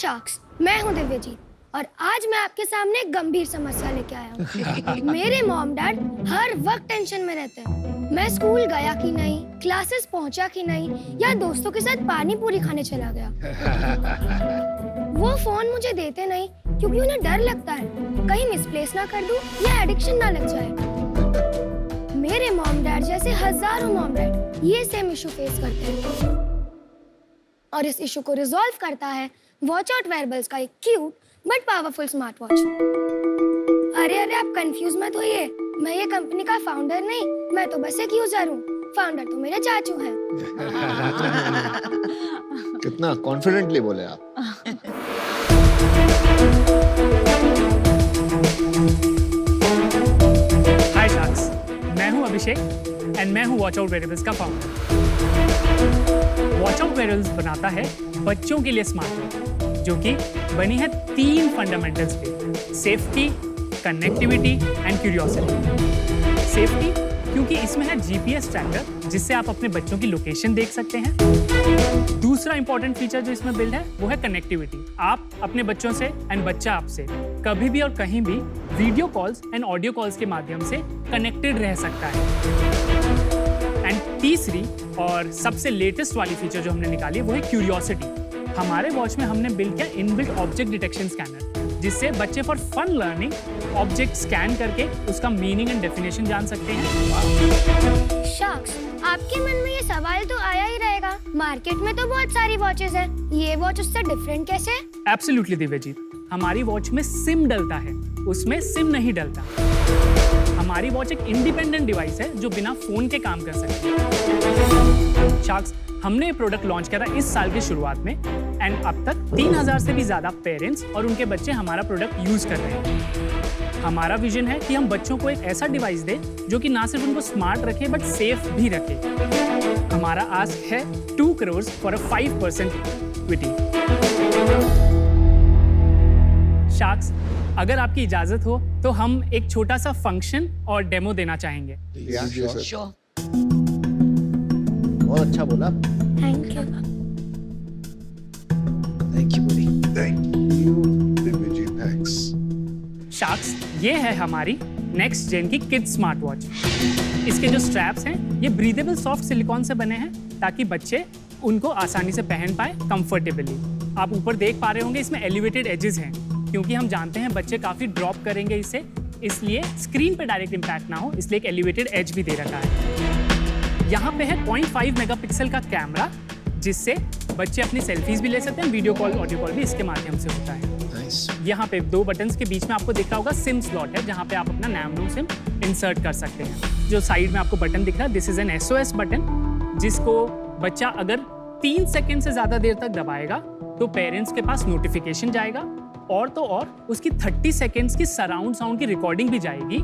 Sharks, मैं हूँ दिव्यजीत और आज मैं आपके सामने एक गंभीर समस्या लेके आया हूँ। मेरे मॉम डैड हर वक्त टेंशन में रहते हैं। मैं स्कूल गया कि नहीं, क्लासेस पहुंचा कि नहीं, या दोस्तों के साथ पानी पूरी खाने चला गया। वो फोन मुझे देते नहीं क्योंकि उन्हें डर लगता है कहीं मिसप्लेस ना कर दूं या एडिक्शन ना लग जाए। मेरे मॉम डैड जैसे हजारों मॉम डैड ये सेम इशू फेस करते हैं और इस इशू को रिजॉल्व करता है वॉच आउट वेयरेबल्स का एक cute but powerful smart watch. अरे आप कंफ्यूज मत होइए, मैं ये कंपनी का फाउंडर नहीं, मैं तो बस एक यूजर हूँ। फाउंडर तो मेरे चाचू हैं। कितना कॉन्फिडेंटली बोले आप। हाय शार्क्स, मैं हूं अभिषेक एंड मैं हूं वॉच आउट वेयरेबल्स का फाउंडर। वॉच आउट वेयरेबल्स बनाता है बच्चों के लिए स्मार्ट वॉच, जो कि बनी है 3 फंडामेंटल्स पे: safety, connectivity and curiosity. Safety क्योंकि इसमें है जीपीएस ट्रैकर जिससे आप अपने बच्चों की लोकेशन देख सकते हैं। दूसरा इंपॉर्टेंट फीचर जो इसमें बिल्ड है वो है कनेक्टिविटी। आप अपने बच्चों से एंड बच्चा आपसे कभी भी और कहीं भी video calls and audio calls के माध्यम से कनेक्टेड रह सकता है। एंड तीसरी और सबसे लेटेस्ट वाली फीचर जो हमने निकाली वो है क्यूरियोसिटी। हमारे वॉच में हमने बिल्ड किया इनबिल्ट ऑब्जेक्ट डिटेक्शन स्कैनर, जिससे बच्चे for fun learning object scan करके उसका मीनिंग एंड डेफिनेशन जान सकते हैं। शार्क्स, आपके मन में ये सवाल तो आया ही रहेगा, मार्केट में तो बहुत सारी वॉचेस हैं, ये वॉच उससे डिफरेंट कैसे? एब्सोल्युटली दिव्यजीत, हमारी वॉच में सिम डलता है, उसमें सिम नहीं डलता। हमारी वॉच एक इंडिपेंडेंट डिवाइस है जो बिना फोन के काम कर सकती है। शार्क्स, हमने ये प्रोडक्ट लॉन्च किया था इस साल की शुरुआत में एंड अब तक 3000 से भी ज्यादा पेरेंट्स और उनके बच्चे हमारा प्रोडक्ट यूज कर रहे हैं। हमारा विजन है कि हम बच्चों को एक ऐसा डिवाइस दें जो कि ना सिर्फ उनको स्मार्ट रखे बट सेफ भी रखे। हमारा आस्क है 2 crore for a 5% equity. Sharks, अगर आपकी इजाजत हो तो हम एक छोटा सा फंक्शन और डेमो देना चाहेंगे। Sure. बहुत अच्छा बोला। Thank you. Thank you, buddy. Thank you, Divyajit. Thanks. Sharks, ये है हमारी नेक्स्ट जेन की किड्स स्मार्ट वॉच। इसके जो स्ट्रैप्स हैं ये ब्रीदेबल सॉफ्ट सिलिकॉन से बने हैं ताकि बच्चे उनको आसानी से पहन पाए कंफर्टेबली। आप ऊपर देख पा रहे होंगे इसमें एलिवेटेड एजेस हैं क्योंकि हम जानते हैं बच्चे काफ़ी ड्रॉप करेंगे इससे, इसलिए स्क्रीन पे डायरेक्ट इम्पैक्ट ना हो इसलिए एक एलिवेटेड एज भी दे रखा है। यहाँ पे है 0.5 मेगापिक्सल का कैमरा जिससे बच्चे अपनी सेल्फीज भी ले सकते हैं, वीडियो कॉल ऑडियो कॉल भी इसके माध्यम से होता है। Nice. यहाँ पे 2 बटन्स के बीच में आपको दिख रहा होगा सिम स्लॉट है जहाँ पे आप अपना नैनो सिम इंसर्ट कर सकते हैं। जो साइड में आपको बटन दिख रहा है this is an SOS button, जिसको बच्चा अगर 3 सेकेंड से ज़्यादा देर तक दबाएगा तो पेरेंट्स के पास नोटिफिकेशन जाएगा और तो और उसकी 30 सेकेंड्स की सराउंड साउंड की रिकॉर्डिंग भी जाएगी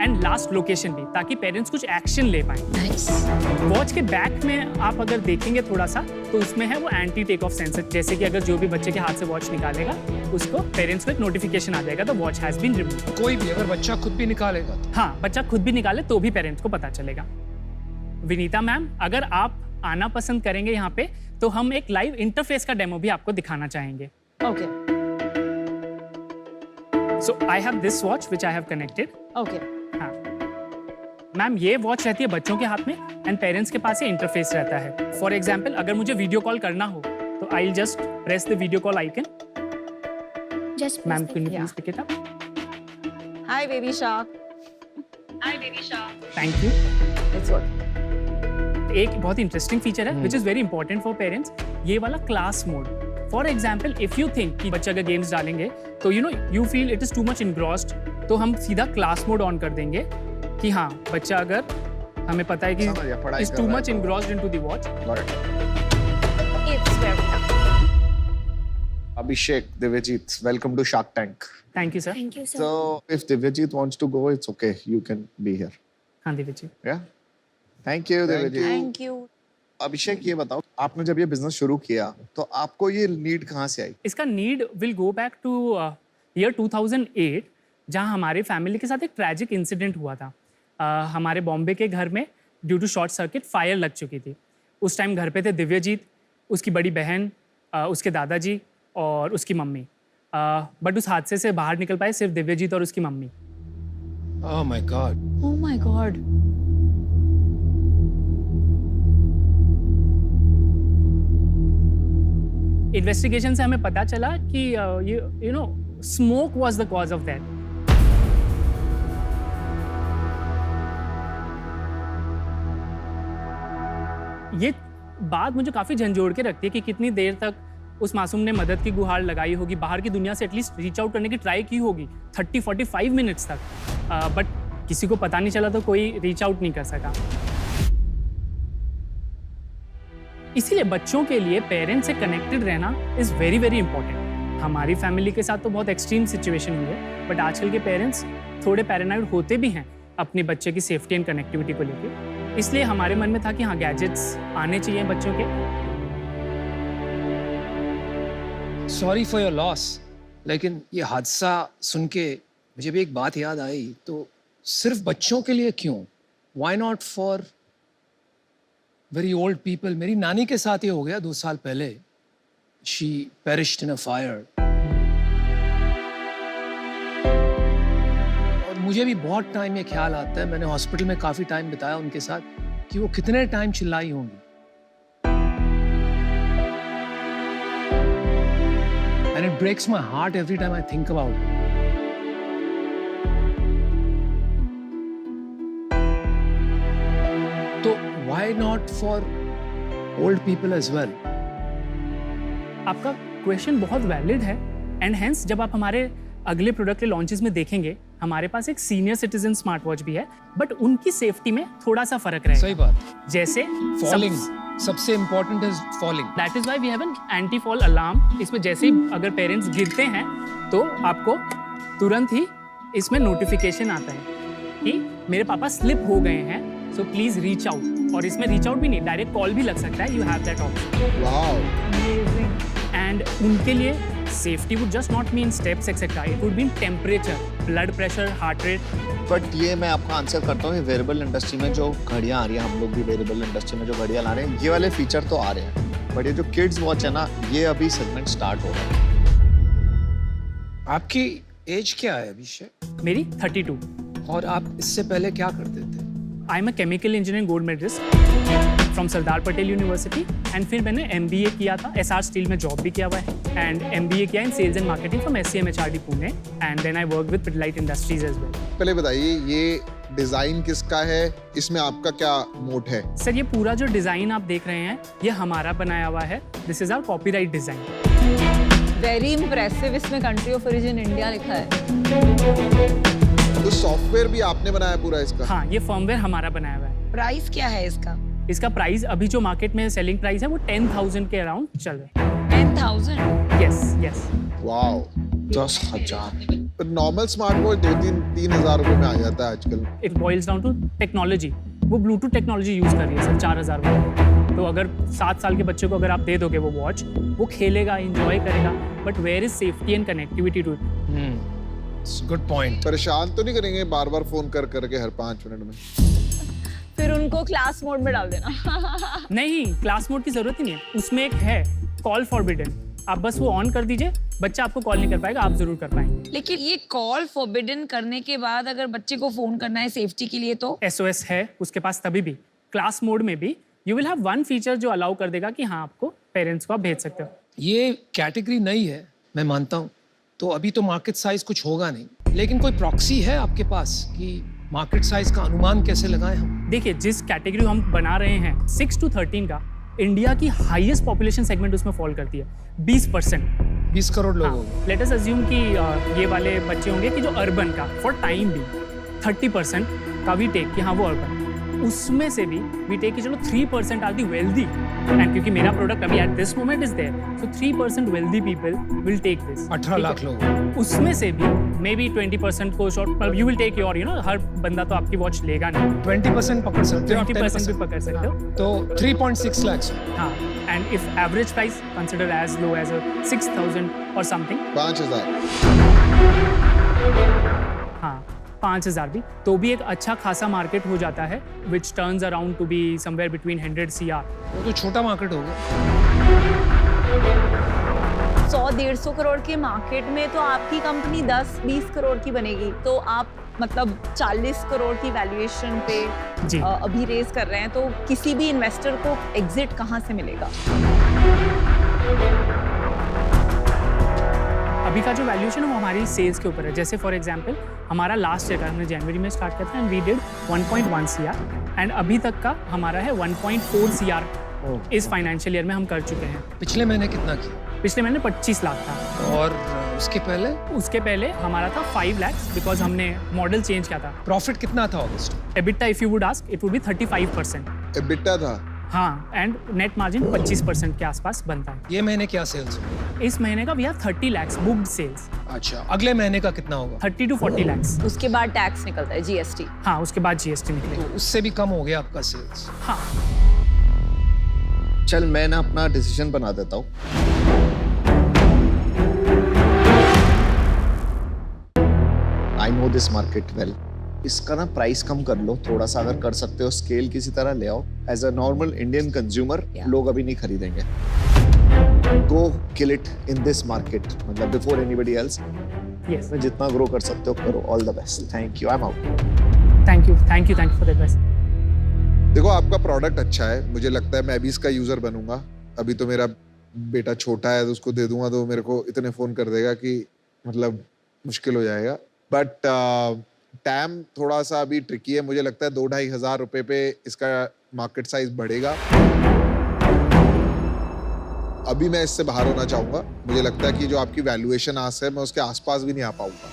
एंड लास्ट लोकेशन भी, ताकि पेरेंट्स कुछ एक्शन ले पाएं। वॉच के बैक में आप अगर देखेंगे थोड़ा सा तो उसमें है वो एंटी टेक ऑफ सेंसर, जैसे कि अगर जो भी बच्चे के हाथ से वॉच निकालेगा उसको पेरेंट्स को एक नोटिफिकेशन आ जाएगा तो वॉच हैज बीन रिमूव्ड। कोई भी अगर बच्चा खुद भी निकालेगा तो? हाँ, बच्चा खुद भी निकाले तो भी पेरेंट्स को पता चलेगा। विनीता मैम, अगर आप आना पसंद करेंगे यहाँ पे तो हम एक लाइव इंटरफेस का डेमो भी आपको दिखाना चाहेंगे। Okay. So I have this watch which I have connected. Okay. हाँ मैम, ये वॉच रहती है बच्चों के हाथ में एंड पेरेंट्स के पास ये इंटरफेस रहता है। फॉर एग्जाम्पल अगर मुझे वीडियो कॉल करना हो तो I just press the video call icon. Just ma'am can you Yeah. Please pick it up? Hi, baby shark. Thank you. It's good. एक बहुत इंटरेस्टिंग फीचर है which is very important for parents, ये वाला class mode. For example if you think कि बच्चे अगर games डालेंगे तो you feel it is too much engrossed, तो हम सीधा क्लास मोड ऑन कर देंगे कि हाँ बच्चा अगर हमें पता है समझ गया, कि पढ़ाई इज कर टू रहा है मच तो- engrossed into the watch. Got it. It's very nice. Abhishek, Divyajit, welcome to Shark Tank. Thank you sir. Thank you sir. So, if Divyajit wants to go, it's okay. You can be here. हाँ दिव्य जी। Yeah. Thank you, Divyajit. Thank you. अभिषेक, ये बताओ, आपने जब ये business शुरू किया तो आपको ये नीड कहाँ से आई? इसका need will go back two year 2008 जहाँ हमारे फैमिली के साथ एक ट्रैजिक इंसिडेंट हुआ था। हमारे बॉम्बे के घर में due to short circuit fire लग चुकी थी। उस टाइम घर पे थे दिव्यजीत, उसकी बड़ी बहन, उसके दादाजी और उसकी मम्मी। बट उस हादसे से बाहर निकल पाए सिर्फ दिव्यजीत और उसकी mummy. Oh my God. Oh my God. Investigation से हमें पता चला कि you know smoke was the cause of that. ये बात मुझे काफी झंझोड़ के रखती है कि कितनी देर तक उस मासूम ने मदद की गुहार लगाई होगी, बाहर की दुनिया से एटलीस्ट रीच आउट करने की ट्राई की होगी 30-45 मिनट्स तक, बट किसी को पता नहीं चला तो कोई रीच आउट नहीं कर सका। इसीलिए बच्चों के लिए पेरेंट्स से कनेक्टेड रहना इज वेरी वेरी इंपॉर्टेंट। हमारी फैमिली के साथ तो बहुत एक्सट्रीम सिचुएशन हुई है, बट आजकल के पेरेंट्स थोड़े पैरानॉइड होते भी हैं अपने बच्चे की सेफ्टी एंड कनेक्टिविटी को लेकर। इसलिए हमारे मन में था कि हाँ, गैजेट्स आने चाहिए बच्चों के। Sorry for your loss. लेकिन ये हादसा सुन के मुझे भी एक बात याद आई, तो सिर्फ बच्चों के लिए क्यों? Why not for very old people? मेरी नानी के साथ ये हो गया 2 साल पहले। She perished in a fire. और मुझे भी बहुत टाइम ये ख्याल आता है, मैंने हॉस्पिटल में काफ़ी टाइम बिताया उनके साथ, कि वो कितने टाइम चिल्लाई होंगी। And it breaks my heart every time I think about it. So why not for old people as well? आपका क्वेश्चन बहुत वैलिड है, एंड हेंस जब आप हमारे अगले प्रोडक्ट के लॉन्चेस में देखेंगे, हमारे पास एक सीनियर सिटीजन स्मार्ट वॉच भी है, बट उनकी सेफ्टी में थोड़ा सा फर्क रहेगा। सही बात। जैसे Falling. सबसे important is falling. That is why we have an anti fall alarm. इसमें जैसे ही अगर पेरेंट्स गिरते हैं तो आपको तुरंत ही इसमें नोटिफिकेशन आता है कि मेरे पापा स्लिप हो गए हैं, सो प्लीज रीच आउट। और इसमें रीच आउट भी नहीं, डायरेक्ट कॉल भी लग सकता है। You have that option. Wow. And उनके लिए safety would just not mean steps etcetera, it would mean temperature, blood pressure, heart rate. But ये मैं आपका आंसर करता हूँ, वेयरेबल इंडस्ट्री में जो घड़ियाँ आ रही हैं, हम लोग भी वेयरेबल इंडस्ट्री में जो घड़ियाँ ला रहे हैं, ये वाले फीचर तो आ रहे हैं, बट ये जो किड्स वॉच है ना, ये अभी सेगमेंट स्टार्ट हो रहा है। आपकी एज क्या है अभिषेक? मेरी 32। और आप इससे पहले क्या करते थे? I am a chemical engineering gold medalist from Sardar Patel university, and फिर मैंने MBA किया था, SR स्टील में जॉब भी किया हुआ है, एंड MBA किया in sales and marketing from SCM HRD Pune, and then I work with Pidilite Industries as well. पहले बताइए, ये डिजाइन किसका है? इसमें आपका क्या मोट है? सर, ये पूरा जो डिजाइन आप देख रहे हैं, ये हमारा बनाया हुआ है। This is our copyright design. Very impressive. इसमें कंट्री ऑफ ओरिजिन इंडिया लिखा है। तो सॉफ्टवेयर भी आपने बनाया पूरा इसका? हाँ, ये फर्मवेयर हमारा बनाया हुआ है। प्राइस क्या है इसका? इसका प्राइस अभी जो मार्केट में सेलिंग प्राइस है वो 10,000 के अराउंड चल रहा है। 10,000? Yes yes. Wow. 10,000। Normal smart watch 2-3 हज़ार रुपए में आ जाता है आजकल। It boils down to technology. वो ब्लूटूथ टेक्नोलॉजी यूज कर रही है सर, 4,000 वाली। तो अगर 7 साल के बच्चे को अगर आप दे दोगे वो वॉच, वो खेलेगा, एंजॉय करेगा, but where is safety and connectivity to it? Good point. परेशान तो नहीं करेंगे बार-बार फोन कर करके हर 5 मिनट में? फिर उनको क्लास मोड में डाल देना। नहीं, क्लास मोड की जरूरत ही नहीं है। उसमें एक है कॉल फॉरबिडन, आप बस वो ऑन कर दीजिए, बच्चा आपको कॉल नहीं कर पाएगा, आप जरूर कर पाएंगे। लेकिन ये कॉल फॉरबिडन करने के बाद अगर बच्चे को फोन करना है सेफ्टी के लिए तो? SOS है उसके पास तभी भी। क्लास मोड में भी you will have one feature जो अलाउ कर देगा कि हाँ, आपको पेरेंट्स को आप भेज सकते हो। ये कैटेगरी नई है, मैं मानता हूँ, तो अभी तो मार्केट साइज कुछ होगा नहीं, लेकिन कोई प्रॉक्सी है आपके पास कि मार्केट साइज का अनुमान कैसे लगाएं हम? देखिए, जिस कैटेगरी हम बना रहे हैं 6 to 13 का, इंडिया की हाईएस्ट पॉपुलेशन सेगमेंट उसमें फॉल करती है, 20%। 20 करोड़ लोग होंगे। लेट अस अज्यूम कि ये वाले बच्चे होंगे कि जो अर्बन का फॉर टाइम भी 30% का वी टेक कि हाँ वो अर्बन, उसमें से भी वी टेक कि चलो 3% आर दी वेल्दी, एंड क्योंकि मेरा प्रोडक्ट अभी at this moment is there, so 3% wealthy people will take this. 18 lakh लोग। उसमें से भी मे बी 20% को short you will take your, you know, हर बंदा तो आपकी वॉच लेगा नहीं। 20% पकड़ सकते हो, 20% भी पकड़ सकते हो। तो 3.6 लाख। हाँ, and if average price consider as low as 6,000 और समथिंग, 5,000। हाँ 5,000 भी, तो भी एक अच्छा खासा मार्केट हो जाता है, which turns around to be somewhere between 100 CR। वो तो छोटा मार्केट हो गया। 100-150 करोड़ के मार्केट में तो आपकी कंपनी 10-20 करोड़ की बनेगी, तो आप मतलब 40 करोड़ की वैल्यूएशन पे जी। अभी रेज कर रहे हैं, तो किसी भी इन्वेस्टर को एग्जिट कहाँ से मिलेगा? अभी का जो वैल्यूएशन है वो हमारी सेल्स के ऊपर है। जैसे फॉर एग्जांपल हमारा लास्ट ईयर का हमने जनवरी में स्टार्ट किया था and we did 1.1 CR and अभी तक का हमारा है 1.4 सीआर इस फाइनेंशियल ईयर में हम कर चुके हैं। पिछले महीने कितना किया? पिछले महीने 25 लाख था और उसके पहले उसके पहले हमारा था 5 लाख बिकॉज हमने मॉडल चेंज किया था। प्रॉफिट कितना था August? EBITDA if you would ask it would be 35%। EBITDA था। हाँ, एंड नेट मार्जिन 25% के आसपास बनता है। ये महीने क्या सेल्स हुआ? इस महीने का we have 30 lakh booked sales. अच्छा, अगले महीने का कितना होगा? 30 to 40 लाख। उसके बाद टैक्स निकलता है, जीएसटी। हाँ, उसके बाद जीएसटी निकलेगा। तो उससे भी कम हो गया आपका सेल्स। हाँ, चल मैं ना अपना डिसीजन बना देता हूँ। I know this market well. इसका ना प्राइस कम कर लो थोड़ा सा, अगर कर सकते हो स्केल किसी तरह ले आओ। As a normal Indian consumer लोग अभी नहीं खरीदेंगे। Go kill it in this market, मतलब बिफोर एनीबडी एल्स। यस, जितना ग्रो कर सकते हो करो। All the best. Thank you. I am out. Thank you for the advice. देखो आपका प्रोडक्ट अच्छा है, मुझे लगता है मैं भी इसका यूजर बनूंगा। अभी तो मेरा बेटा छोटा है, तो उसको दे दूंगा तो मेरे को इतने फोन कर देगा कि मतलब मुश्किल हो जाएगा। बट टैम थोड़ा सा अभी ट्रिकी है। मुझे लगता है 2-2.5 हज़ार रुपए पे इसका मार्केट साइज बढ़ेगा। अभी मैं इससे बाहर होना चाहूंगा। मुझे लगता है कि जो आपकी वैल्यूएशन आस है मैं उसके आसपास भी नहीं आ पाऊंगा,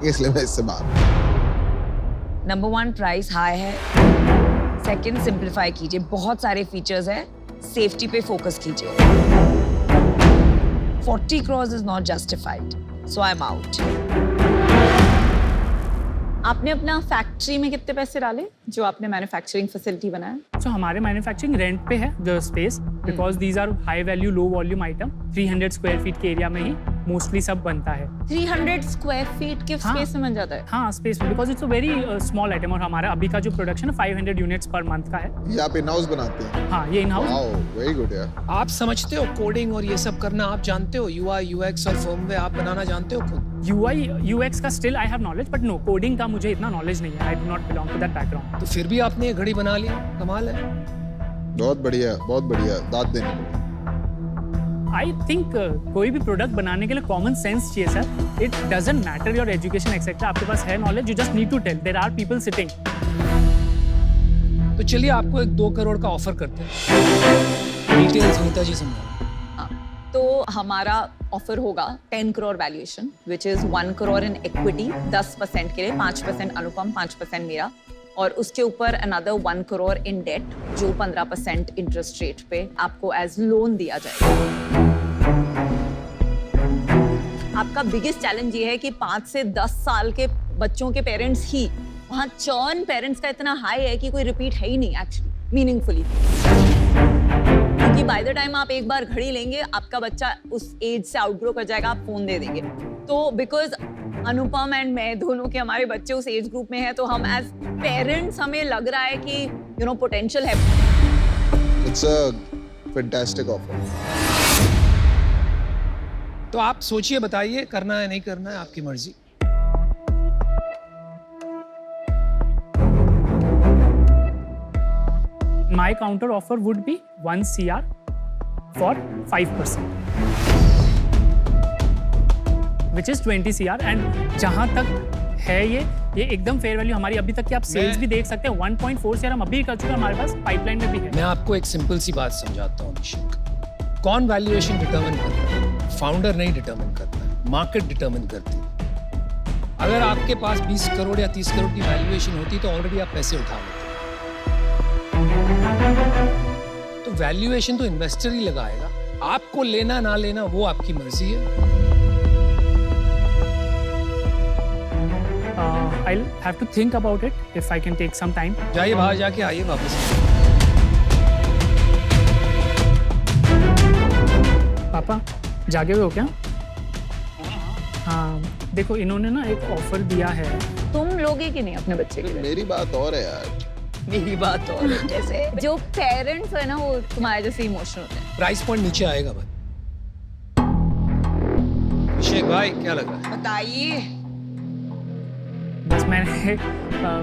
इसलिए मैं इससे बाहर। नंबर 1 प्राइस हाई है, सेकंड सिंपलीफाई कीजिए, बहुत सारे फीचर्स है, सेफ्टी पे फोकस कीजिए। 40 crores is not justified, so I am out. आपने अपना फैक्ट्री में कितने पैसे डाले जो आपने मैन्युफैक्चरिंग फैसिलिटी बनाया? सो हमारे मैन्युफैक्चरिंग रेंट पे है the space, because these are high value low volume item. 300 square feet के एरिया में ही मोस्टली सब बनता है। 300 स्क्वायर फीट के हाँ। स्पेस में बन जाता है? हाँ, स्पेस में, because it's a very small item. और हमारा अभी का जो प्रोडक्शन है 500 यूनिट्स पर मंथ का है। ये आप इन हाउस बनाते हैं? हाँ, ये in house. Wow, very good यार। आप समझते हो कोडिंग और ये सब करना? आप जानते हो UI UX और फर्मवेयर आप बनाना जानते हो खुद? UI UX का still I have knowledge, but no, coding का मुझे इतना नॉलेज नहीं है। I do not belong to that background. तो फिर भी आपने ये घड़ी बना ली, कमाल है। बहुत बढ़िया, बहुत बढ़िया। दाद देने को। आई थिंक कोई भी प्रोडक्ट बनाने के लिए कॉमन सेंस चाहिए sir. It doesn't matter your education etcetera. आपके पास है knowledge, you just need to tell. There are people sitting. तो चलिए आपको एक 2 करोड़ का ऑफर करते हैं। डिटेल्स नेताजी समझाओ। तो हमारा ऑफर होगा 10 crore valuation, which is 1 crore in equity 10% के लिए, 5% अनुपम, 5% मेरा, और उसके ऊपर अनदर 1 करोड़ इन डेट जो 15% इंटरेस्ट रेट पे आपको एज लोन दिया जाएगा। आपका बिगेस्ट चैलेंज ये है कि 5 से 10 साल के बच्चों के पेरेंट्स ही, वहाँ चर्न पेरेंट्स का इतना हाई है कि कोई रिपीट है ही नहीं एक्चुअली मीनिंगफुली। क्योंकि बाय द टाइम आप एक बार घड़ी लेंगे, आपका बच्चा उस एज से आउटग्रो कर जाएगा, आप फोन दे देंगे। तो बिकॉज अनुपम एंड मैं दोनों के हमारे बच्चे उस एज ग्रुप में हैं, तो हम एज पेरेंट्स हमें लग रहा है कि यू नो पोटेंशियल है। It's a fantastic offer. तो आप सोचिए, बताइए करना है नहीं करना है, आपकी मर्जी। My counter offer would be 1 CR for 5%, which is 20 CR. And जहाँ तक है ये एकदम फेयर वैल्यू हमारी अभी तक की आप सेल्स भी देख सकते हैं। 1.4 CR हम अभी कर चुके हैं, हमारे पास पाइपलाइन में भी है। मैं आपको एक सिंपल सी बात समझाता हूँ अभिषेक। कौन वैल्यूएशन डिटरमिन करता है? फाउंडर नहीं डिटरमिन करता है, मार्केट डिटरमिन करती है। अगर आपके पास 20 करोड़ या 30 करोड़ की वैल्यूएशन होती तो ऑलरेडी आप पैसे उठा लेते। तो वैल्यूएशन तो इन्वेस्टर ही लगाएगा, आपको लेना ना लेना वो आपकी मर्जी है। I'll have to think about it if I can take some time. जाइए बाहर जाके आइए वापस। पापा जागे हुए हो क्या? हाँ, देखो इन्होंने ना एक ऑफर दिया है। तुम लोगे कि नहीं अपने बच्चे के लिए? मेरी बात और है यार। मेरी बात और कैसे जो पेरेंट्स है ना वो तुम्हारे जैसे इमोशनल होते हैं। प्राइस पॉइंट नीचे आएगा भाई। अभिषेक भाई क्या लग रहा है? बताइए। बस मैंने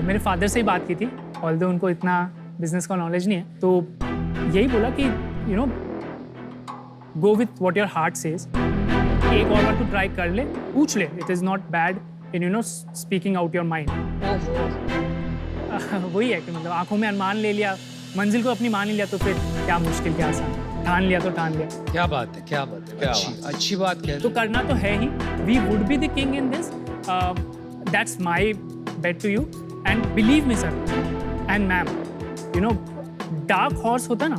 मेरे फादर से ही बात की थी, ऑल्दो उनको इतना बिजनेस का नॉलेज नहीं है, तो यही बोला कि you know go with what your heart says, एक और बार तू ट्राई कर ले, पूछ ले, it is not bad in you know speaking out your mind. वही है कि मतलब आंखों में अनुमान ले लिया, मंजिल को अपनी मान लिया, तो फिर क्या मुश्किल क्या आसान, ठान लिया तो ठान लिया। क्या बात है, क्या बात है, अच्छी बात कह रहे तो हो। करना तो है ही, we would be the king in this, that's my bet to you, and believe me sir and ma'am, you know dark horse होता ना,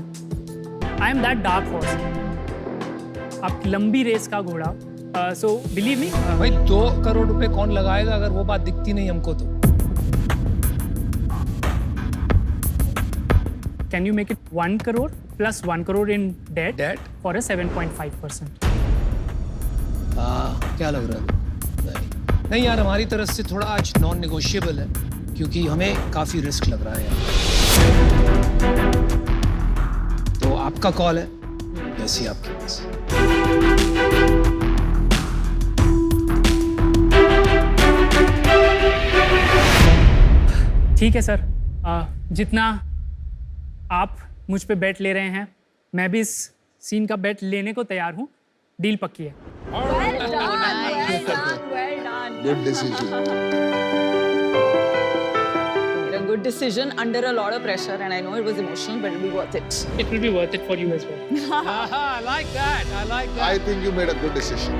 I am that dark horse, आप लंबी रेस का घोड़ा, सो बिलीव मी। भाई 2 करोड़ रुपए कौन लगाएगा अगर वो बात दिखती नहीं हमको तो? Can you make it 1 crore plus 1 crore in debt, Debt? for a 7.5%? क्या लग रहा है? नहीं यार, हमारी तरफ से थोड़ा आज नॉन नेगोशिएबल है, क्योंकि हमें काफी रिस्क लग रहा है यार। तो आपका कॉल है, जैसी आपके पास। ठीक है सर, जितना आप मुझ पे बेट ले रहे हैं, मैं भी इस सीन का बेट लेने को तैयार हूँ, डील पक्की है। Well done. Good decision. A good decision under a lot of pressure, and I know it was emotional, but it'll be worth it. It will be worth it for you as well. I like that. I like that. I think you made a good decision.